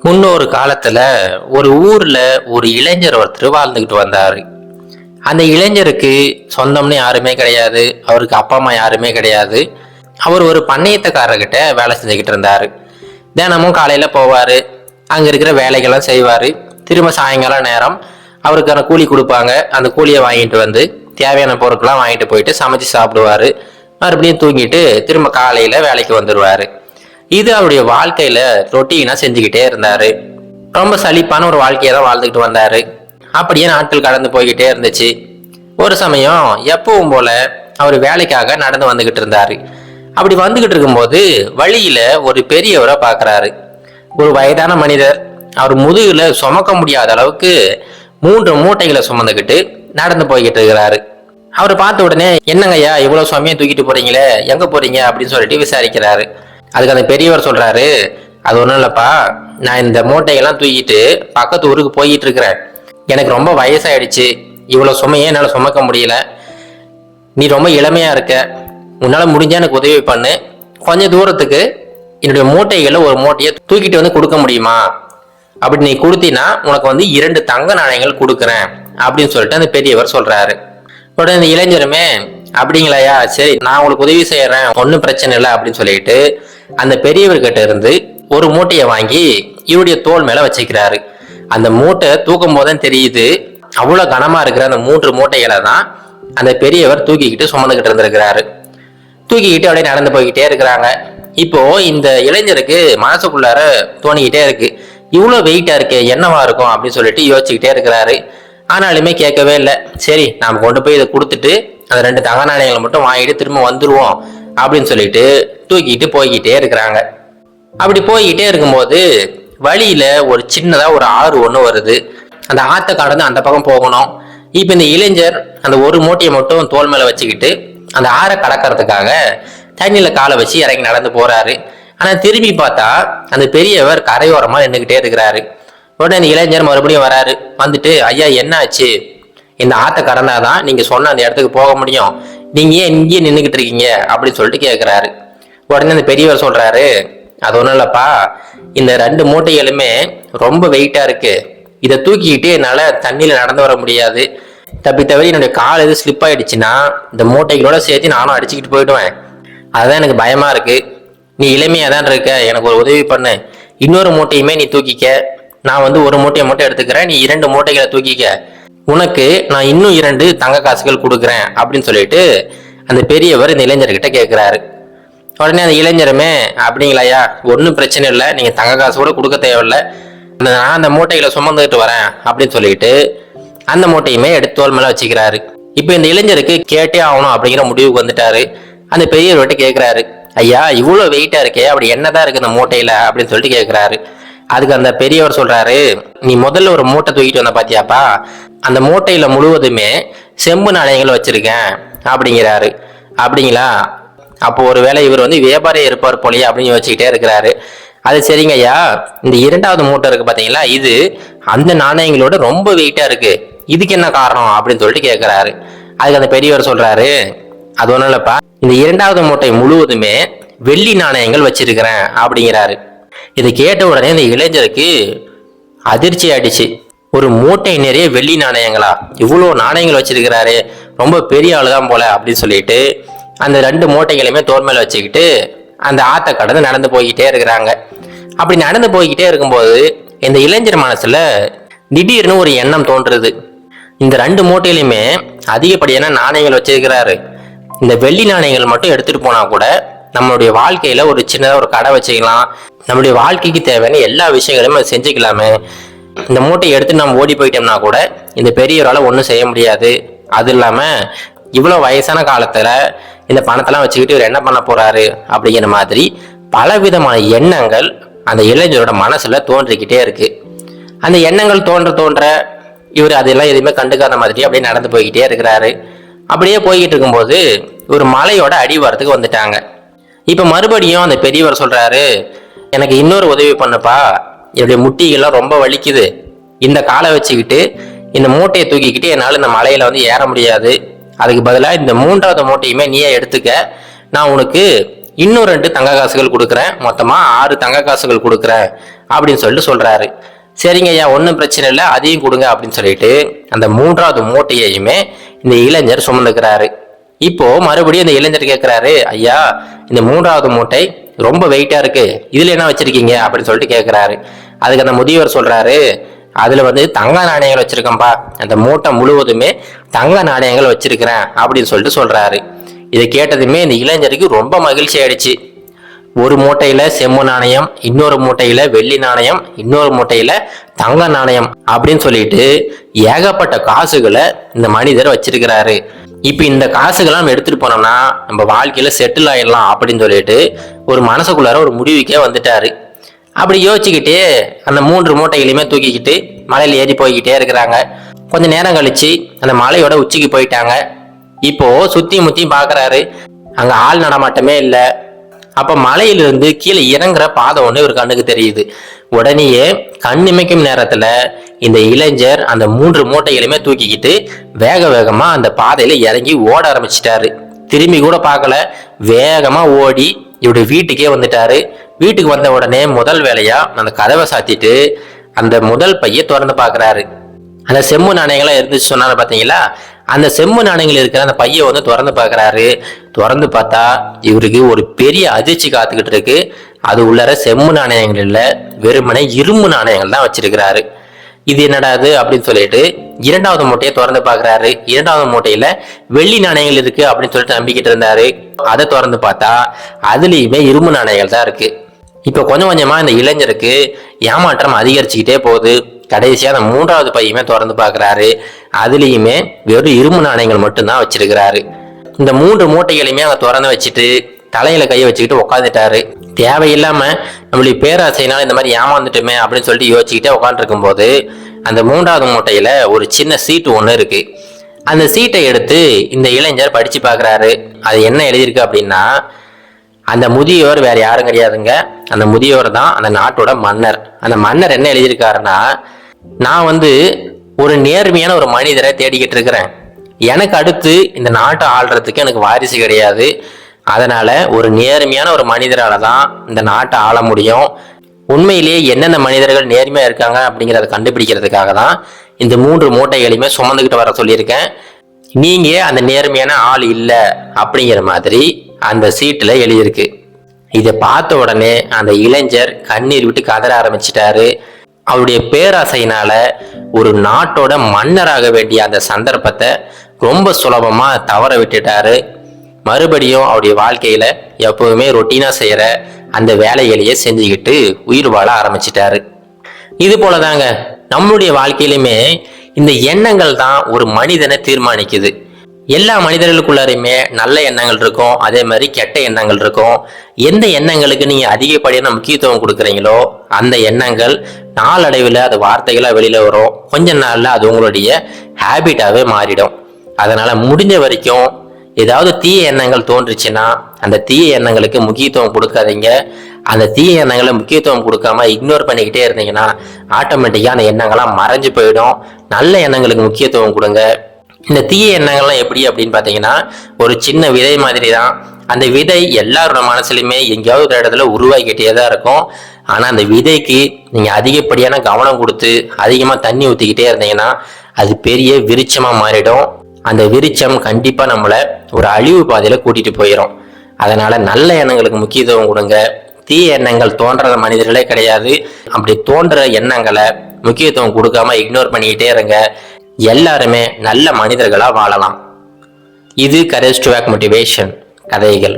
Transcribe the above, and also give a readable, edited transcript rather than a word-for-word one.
முன்னொரு காலத்துல ஒரு ஊர்ல ஒரு இளைஞர் ஒருத்தர் வாழ்ந்துகிட்டு வந்தாரு. அந்த இளைஞருக்கு சொந்தம்னு யாருமே கிடையாது, அவருக்கு அப்பா அம்மா யாருமே கிடையாது. அவர் ஒரு பண்ணையத்துக்காரர்கிட்ட வேலை செஞ்சுக்கிட்டு இருந்தாரு. தினமும் காலையில போவாரு, அங்க இருக்கிற வேலைகள்லாம் செய்வாரு. திரும்ப சாயங்காலம் நேரம் அவருக்கான கூலி கொடுப்பாங்க. அந்த கூலியை வாங்கிட்டு வந்து தேவையான பொருட்கள்லாம் வாங்கிட்டு போயிட்டு சமைச்சு சாப்பிடுவாரு. மறுபடியும் தூங்கிட்டு திரும்ப காலையில வேலைக்கு வந்துடுவாரு. இது அவருடைய வாழ்க்கையில ரொட்டீனா செஞ்சுக்கிட்டே இருந்தாரு. ரொம்ப சலிப்பான ஒரு வாழ்க்கையை தான் வாழ்ந்துகிட்டு வந்தாரு. அப்படியே நாட்கள் கடந்து போய்கிட்டே இருந்துச்சு. ஒரு சமயம் எப்பவும் போல அவர் வேலைக்காக நடந்து வந்துகிட்டு இருந்தாரு. அப்படி வந்துகிட்டு இருக்கும்போது வழியில ஒரு பெரியவரை பாக்குறாரு. ஒரு வயதான மனிதர். அவர் முதுகுல சுமக்க முடியாத அளவுக்கு 3 மூட்டைகளை சுமந்துக்கிட்டு நடந்து போய்கிட்டு இருக்கிறாரு. அவரை பார்த்த உடனே, என்னங்கய்யா இவ்வளவு சுமையை தூக்கிட்டு போறீங்களே, எங்க போறீங்க அப்படின்னு சொல்லிட்டு விசாரிக்கிறாரு. அதுக்கு அந்த பெரியவர் சொல்றாரு, அது ஒன்றும் இல்லப்பா, நான் இந்த மூட்டையெல்லாம் தூக்கிட்டு பக்கத்து ஊருக்கு போயிட்டு இருக்கிறேன். எனக்கு ரொம்ப வயசாயிடுச்சு, இவ்வளவு சுமையே என்னால் சுமக்க முடியல. நீ ரொம்ப இளமையா இருக்க, உன்னால முடிஞ்சா எனக்கு உதவி பண்ணு. கொஞ்ச தூரத்துக்கு என்னுடைய மூட்டைகளை ஒரு மூட்டையை தூக்கிட்டு வந்து கொடுக்க முடியுமா? அப்படி நீ கொடுத்தீங்கன்னா உனக்கு வந்து 2 தங்க நாணயங்கள் கொடுக்குறேன் அப்படின்னு சொல்லிட்டு அந்த பெரியவர் சொல்றாரு. உடனே இந்த இளைஞருமே, அப்படிங்களாயா, சரி நான் உங்களுக்கு உதவி செய்யறேன், ஒன்றும் பிரச்சனை இல்லை அப்படின்னு சொல்லிட்டு அந்த பெரியவர்கிட்ட இருந்து ஒரு மூட்டையை வாங்கி இவருடைய தோல் மேல வச்சுக்கிறாரு. அந்த மூட்டை தூக்கும் போதுதான் தெரியுது, அவ்வளவு கனமா இருக்கிற அந்த 3 மூட்டைகளை தான் அந்த பெரியவர் தூக்கிக்கிட்டு சுமந்துகிட்டு இருந்திருக்கிறாரு. தூக்கிக்கிட்டு அப்படியே நடந்து போய்கிட்டே இருக்கிறாங்க. இப்போ இந்த இளைஞருக்கு மனசுக்குள்ளார தோணிக்கிட்டே இருக்கு, இவ்வளவு வெயிட்டா இருக்கு, என்னவா இருக்கும் அப்படின்னு சொல்லிட்டு யோசிச்சுக்கிட்டே இருக்கிறாரு. ஆனாலுமே கேட்கவே இல்லை. சரி நாம கொண்டு போய் இதை கொடுத்துட்டு அந்த 2 தங்க நாணயங்களை மட்டும் வாங்கிட்டு திரும்ப வந்துருவோம் அப்படின்னு சொல்லிட்டு தூக்கிட்டு போய்கிட்டே இருக்கிறாங்க. அப்படி போய்கிட்டே இருக்கும்போது வழியில ஒரு சின்னதா ஒரு ஆறு ஒண்ணு வருது. அந்த ஆத்தை கடந்து அந்த பக்கம் போகணும். இப்ப இந்த இளைஞர் அந்த ஒரு மூட்டையை மட்டும் தோல் மேல வச்சுக்கிட்டு அந்த ஆறை கடக்கிறதுக்காக தண்ணியில காலை வச்சு இறங்கி நடந்து போறாரு. ஆனா திரும்பி பார்த்தா அந்த பெரியவர் கரையோரமா நின்றுகிட்டே இருக்கிறாரு. உடனே அந்த இளைஞர் மறுபடியும் வராரு. வந்துட்டு, ஐயா என்ன ஆச்சு? இந்த ஆத்தை கடந்தாதான் நீங்க சொன்ன அந்த இடத்துக்கு போக முடியும், நீங்க ஏன் இங்கேயே நின்றுகிட்டு இருக்கீங்க அப்படின்னு சொல்லிட்டு கேட்கிறாரு. உடனே அந்த பெரியவர் சொல்றாரு, அது ஒண்ணும் இல்லப்பா, இந்த 2 மூட்டைகளுமே ரொம்ப வெயிட்டா இருக்கு, இதை தூக்கிக்கிட்டு என்னால தண்ணியில நடந்து வர முடியாது. தப்பி தவிர என்னுடைய கால் எது ஸ்லிப் ஆயிடுச்சுன்னா இந்த மூட்டைகளோட சேர்த்து நானும் அடிச்சுக்கிட்டு போயிடுவேன். அதுதான் எனக்கு பயமா இருக்கு. நீ இளமையா தான் இருக்க, எனக்கு ஒரு உதவி பண்ணு. இன்னொரு மூட்டையுமே நீ தூக்கிக்க. நான் வந்து ஒரு மூட்டையை மட்டும் எடுத்துக்கிறேன், நீ 2 மூட்டைகளை தூக்கிக்க. உனக்கு நான் இன்னும் 2 தங்க காசுகள் கொடுக்குறேன் அப்படின்னு சொல்லிட்டு அந்த பெரியவர் இந்த இளைஞர்கிட்ட கேட்கிறாரு. உடனே அந்த இளைஞருமே, அப்படிங்களாயா, ஒன்றும் பிரச்சனை இல்லை, நீங்க தங்க காசு கூட கொடுக்க தேவையில்லை, நான் அந்த மூட்டைகளை சுமந்துட்டு வரேன் அப்படின்னு சொல்லிட்டு அந்த மூட்டையுமே எடுத்து தோல் மேல வச்சுக்கிறாரு. இப்ப இந்த இளைஞருக்கு கேட்டே ஆகணும் அப்படிங்கிற முடிவுக்கு வந்துட்டாரு. அந்த பெரியவர்கிட்ட கேட்கிறாரு, ஐயா இவ்வளவு வெயிட்டா இருக்கே, அப்படி என்னதான் இருக்கு இந்த மூட்டையில அப்படின்னு சொல்லிட்டு கேட்கிறாரு. அதுக்கு அந்த பெரியவர் சொல்றாரு, நீ முதல்ல ஒரு மூட்டை தூக்கிட்டு வந்த பாத்தியாப்பா, அந்த மூட்டையில முழுவதுமே செம்பு நாணயங்கள் வச்சிருக்கேன் அப்படிங்கிறாரு. அப்படிங்களா, அப்போ ஒருவேளை இவர் வந்து வியாபாரியா இருப்பார் போலயே அப்படின்னு யோசிச்சுக்கிட்டே இருக்கிறாரு. அது சரிங்க ஐயா, இந்த 2வது மூட்டை இருக்கு பாத்தீங்களா, இது அந்த நாணயங்களோட ரொம்ப வெயிட்டா இருக்கு, இதுக்கு என்ன காரணம் அப்படின்னு சொல்லிட்டு கேட்கிறாரு. அதுக்கு அந்த பெரியவர் சொல்றாரு, அது ஒண்ணும் இல்லப்பா, இந்த 2வது மூட்டை முழுவதுமே வெள்ளி நாணயங்கள் வச்சிருக்கிறேன் அப்படிங்கிறாரு. இதை கேட்ட உடனே இந்த இளைஞருக்கு அதிர்ச்சி ஆயிடுச்சு. ஒரு மூட்டை நிறைய வெள்ளி நாணயங்களா, இவ்வளவு நாணயங்கள் வச்சிருக்கிறாரு, ரொம்ப பெரிய ஆளுதான் போல அப்படின்னு சொல்லிட்டு அந்த 2 மூட்டைகளையுமே தோல் மேல வச்சுக்கிட்டு அந்த ஆத்தை கடந்து நடந்து போய்கிட்டே இருக்கிறாங்க. அப்படி நடந்து போய்கிட்டே இருக்கும்போது இந்த இளைஞர் மனசுல திடீர்னு ஒரு எண்ணம் தோன்றுது. இந்த 2 மூட்டையிலுமே அதிகப்படியான நாணயங்கள் வச்சிருக்கிறாரு, இந்த வெள்ளி நாணயங்கள் மட்டும் எடுத்துட்டு போனா கூட நம்மளுடைய வாழ்க்கையில ஒரு சின்னதா ஒரு கடை வச்சுக்கலாம், நம்மளுடைய வாழ்க்கைக்கு தேவையான எல்லா விஷயங்களையும் செஞ்சுக்கலாமே. இந்த மூட்டையை எடுத்து நம்ம ஓடி போயிட்டோம்னா கூட இந்த பெரியவரால் ஒன்றும் செய்ய முடியாது. அது இல்லாம இவ்வளவு வயசான காலத்துல இந்த பணத்தெல்லாம் வச்சுக்கிட்டு இவர் என்ன பண்ண போறாரு அப்படிங்கிற மாதிரி பலவிதமான எண்ணங்கள் அந்த இளைஞரோட மனசுல தோன்றிக்கிட்டே இருக்கு. அந்த எண்ணங்கள் தோன்ற இவர் அதெல்லாம் எதுவுமே கண்டுக்காத மாதிரி அப்படியே நடந்து போய்கிட்டே இருக்கிறாரு. அப்படியே போய்கிட்டு இருக்கும்போது ஒரு மலையோட அடிவாரத்துக்கு வந்துட்டாங்க. இப்ப மறுபடியும் அந்த பெரியவர் சொல்றாரு, எனக்கு இன்னொரு உதவி பண்ணுப்பா, என்னுடைய முட்டிகள்லாம் ரொம்ப வலிக்குது, இந்த காலை வச்சுக்கிட்டு இந்த மூட்டையை தூக்கிக்கிட்டு என்னால் இந்த மலையில வந்து ஏற முடியாது, அதுக்கு பதிலாக இந்த 3வது மூட்டையுமே நீயே எடுத்துக்க, நான் உனக்கு இன்னும் 2 தங்க காசுகள் கொடுக்குறேன், மொத்தமா 6 தங்க காசுகள் கொடுக்குறேன் அப்படின்னு சொல்லிட்டு சொல்றாரு. சரிங்க ஐயா, ஒன்றும் பிரச்சனை இல்லை, அதையும் கொடுங்க அப்படின்னு சொல்லிட்டு அந்த 3வது மூட்டையையுமே இந்த இளைஞர் சுமந்துக்கிறாரு. இப்போ மறுபடியும் இந்த இளைஞர் கேட்கிறாரு, ஐயா இந்த 3வது மூட்டை ரொம்ப வெயிட்டா இருக்கு, இதுல என்ன வச்சிருக்கீங்க அப்படின்னு சொல்லிட்டு கேட்கிறாரு. அதுக்கு அந்த முதியவர் சொல்றாரு, அதுல தங்க நாணயங்கள் வச்சிருக்கேன்பா, அந்த மூட்டை முழுவதுமே தங்க நாணயங்கள் வச்சிருக்கிறேன் அப்படின்னு சொல்லிட்டு சொல்றாரு. இதை கேட்டதுமே இந்த இளைஞருக்கு ரொம்ப மகிழ்ச்சி ஆயிடுச்சு. ஒரு மூட்டையில செம்மு நாணயம், இன்னொரு மூட்டையில வெள்ளி நாணயம், இன்னொரு மூட்டையில தங்க நாணயம் அப்படின்னு சொல்லிட்டு ஏகப்பட்ட காசுகளை இந்த மனிதர் வச்சிருக்கிறாரு. இப்ப இந்த காசுகள்லாம் எடுத்துட்டு போனோம்னா நம்ம வாழ்க்கையில செட்டில் ஆயிடலாம் அப்படின்னு சொல்லிட்டு ஒரு மனசுக்குள்ளார ஒரு முடிவுக்கே வந்துட்டாரு. அப்படி யோசிச்சுக்கிட்டே அந்த 3 மூட்டைகளையுமே தூக்கிக்கிட்டு மலையில ஏறி போய்கிட்டே இருக்கிறாங்க. கொஞ்ச நேரம் கழிச்சு அந்த மலையோட உச்சிக்கு போயிட்டாங்க. இப்போ சுத்தி முத்தி பாக்குறாரு, அங்க ஆள் நடமாட்டமே இல்லை. அப்ப மலையிலிருந்து கீழே இறங்குற பாதை ஒண்ணு இவர் கண்ணுக்கு தெரியுது. உடனேயே கண் இமைக்கும் நேரத்துல இந்த இளைஞர் அந்த 3 மூட்டைகளையுமே தூக்கிக்கிட்டு வேக வேகமா அந்த பாதையில இறங்கி ஓட ஆரம்பிச்சிட்டாரு. திரும்பி கூட பார்க்கல, வேகமா ஓடி இவருடைய வீட்டுக்கே வந்துட்டாரு. வீட்டுக்கு வந்த உடனே முதல் வேலையா அந்த கதவை சாத்திட்டு அந்த முதல் பைய திறந்து பாக்குறாரு. அந்த செம்மு நாணயங்கள்லாம் இருந்துச்சு சொன்னாரு பாத்தீங்களா, அந்த செம்மு நாணயங்கள் இருக்கிற அந்த பைய திறந்து பாக்குறாரு. திறந்து பார்த்தா இவருக்கு ஒரு பெரிய அதிர்ச்சி காத்துக்கிட்டு இருக்கு. அது உள்ளார செம்மு நாணயங்கள் இல்ல, வெறுமனே இரும்பு நாணயங்கள் தான் வச்சிருக்கிறாரு. இது என்னடாது அப்படின்னு சொல்லிட்டு 2வது மூட்டையை திறந்து பாக்குறாரு. 2வது மூட்டையில வெள்ளி நாணயங்கள் இருக்கு அப்படின்னு சொல்லிட்டு நம்பிக்கிட்டு இருந்தாரு. அதை திறந்து பார்த்தா அதுலயுமே இரும்பு நாணயங்கள் தான் இருக்கு. இப்ப கொஞ்சம் கொஞ்சமா இந்த இளைஞருக்கு ஏமாற்றம் அதிகரிச்சுக்கிட்டே போகுது. கடைசியா அந்த 3வது பையுமே திறந்து பாக்குறாரு. அதுலயுமே வெறும் இரும்பு நாணயங்கள் மட்டும்தான் வச்சிருக்கிறாரு. இந்த 3 மூட்டைகளையுமே அங்க திறந்து வச்சுட்டு தலையில கையை வச்சுக்கிட்டு உட்காந்துட்டாரு. தேவையில்லாம நம்மளுடைய பேராசையினால இந்த மாதிரி ஏமாந்துட்டுமே அப்படின்னு சொல்லிட்டு யோசிச்சுக்கிட்டே உட்காந்துருக்கும் போது அந்த 3வது மூட்டையில ஒரு சின்ன சீட்டு ஒண்ணு இருக்கு. அந்த சீட்டை எடுத்து இந்த இளைஞர் படிச்சு பாக்குறாரு. அது என்ன எழுதியிருக்கு அப்படின்னா, அந்த முதியவர் வேற யாரும் கிடையாதுங்க, அந்த முதியவர் தான் அந்த நாட்டோட மன்னர். அந்த மன்னர் என்ன எழுதியிருக்காருன்னா, நான் ஒரு நேர்மையான ஒரு மனிதரை தேடிக்கிட்டு இருக்கிறேன். எனக்கு அடுத்து இந்த நாட்டை ஆள்றதுக்கு எனக்கு வாரிசு கிடையாது. அதனால ஒரு நேர்மையான ஒரு மனிதரால தான் இந்த நாட்டை ஆள முடியும். உண்மையிலேயே என்னென்ன மனிதர்கள் நேர்மையா இருக்காங்க அப்படிங்கிறத கண்டுபிடிக்கிறதுக்காக தான் இந்த 3 மூட்டைகளையுமே சுமந்துக்கிட்டு வர சொல்லியிருக்கேன். நீங்க அந்த நேர்மையான ஆள் இல்லை அப்படிங்கிற மாதிரி அந்த சீட்டுல எழுதியிருக்கு. இதை பார்த்த உடனே அந்த இளைஞர் கண்ணீர் விட்டு கதற ஆரம்பிச்சிட்டாரு. அவருடைய பேராசையினால ஒரு நாட்டோட மன்னராக வேண்டிய அந்த சந்தர்ப்பத்தை ரொம்ப சுலபமா தவற விட்டுட்டாரு. மறுபடியும் அவருடைய வாழ்க்கையில எப்பவுமே ரொட்டீனா செய்யற அந்த வேலைகளையே செஞ்சுக்கிட்டு உயிர் வாழ ஆரம்பிச்சிட்டாரு. இது போலதாங்க நம்மளுடைய வாழ்க்கையிலுமே இந்த எண்ணங்கள் தான் ஒரு மனிதனை தீர்மானிக்குது. எல்லா மனிதர்களுக்குள்ளாரையுமே நல்ல எண்ணங்கள் இருக்கும், அதே மாதிரி கெட்ட எண்ணங்கள் இருக்கும். எந்த எண்ணங்களுக்கு நீங்க அதிகப்படியான முக்கியத்துவம் கொடுக்குறீங்களோ அந்த எண்ணங்கள் நாளடைவில் அது வார்த்தைகளா வெளியில வரும். கொஞ்ச நாள்ல அது உங்களுடைய ஹேபிட்டாவே மாறிடும். அதனால முடிஞ்ச வரைக்கும் ஏதாவது தீய எண்ணங்கள் தோன்றுச்சுன்னா அந்த தீய எண்ணங்களுக்கு முக்கியத்துவம் கொடுக்காதீங்க. அந்த தீய எண்ணங்களை முக்கியத்துவம் கொடுக்காம இக்னோர் பண்ணிக்கிட்டே இருந்தீங்கன்னா ஆட்டோமேட்டிக்கா அந்த எண்ணங்கள்லாம் மறைஞ்சு போயிடும். நல்ல எண்ணங்களுக்கு முக்கியத்துவம் கொடுங்க. இந்த தீய எண்ணங்கள்லாம் எப்படி அப்படின்னு பார்த்தீங்கன்னா, ஒரு சின்ன விதை மாதிரி தான். அந்த விதை எல்லாரோட மனசுலையுமே எங்கேயாவது ஒரு இடத்துல உருவாக்கிட்டே தான் இருக்கும். ஆனால் அந்த விதைக்கு நீங்கள் அதிகப்படியான கவனம் கொடுத்து அதிகமாக தண்ணி ஊற்றிக்கிட்டே இருந்தீங்கன்னா அது பெரிய விருட்சமாக மாறிடும். அந்த விருட்சம் கண்டிப்பாக நம்மளை ஒரு அழிவு பாதையில் கூட்டிகிட்டு போயிடும். அதனால் நல்ல எண்ணங்களுக்கு முக்கியத்துவம் கொடுங்க. தீய எண்ணங்கள் தோன்ற மனிதர்களே கிடையாது. அப்படி தோன்ற எண்ணங்களை முக்கியத்துவம் கொடுக்காம இக்னோர் பண்ணிக்கிட்டே இருங்க. எல்லாருமே நல்ல மனிதர்களா வாழலாம். இது கரேஜ் டு ஆக்ட் மோட்டிவேஷன் கதைகள்.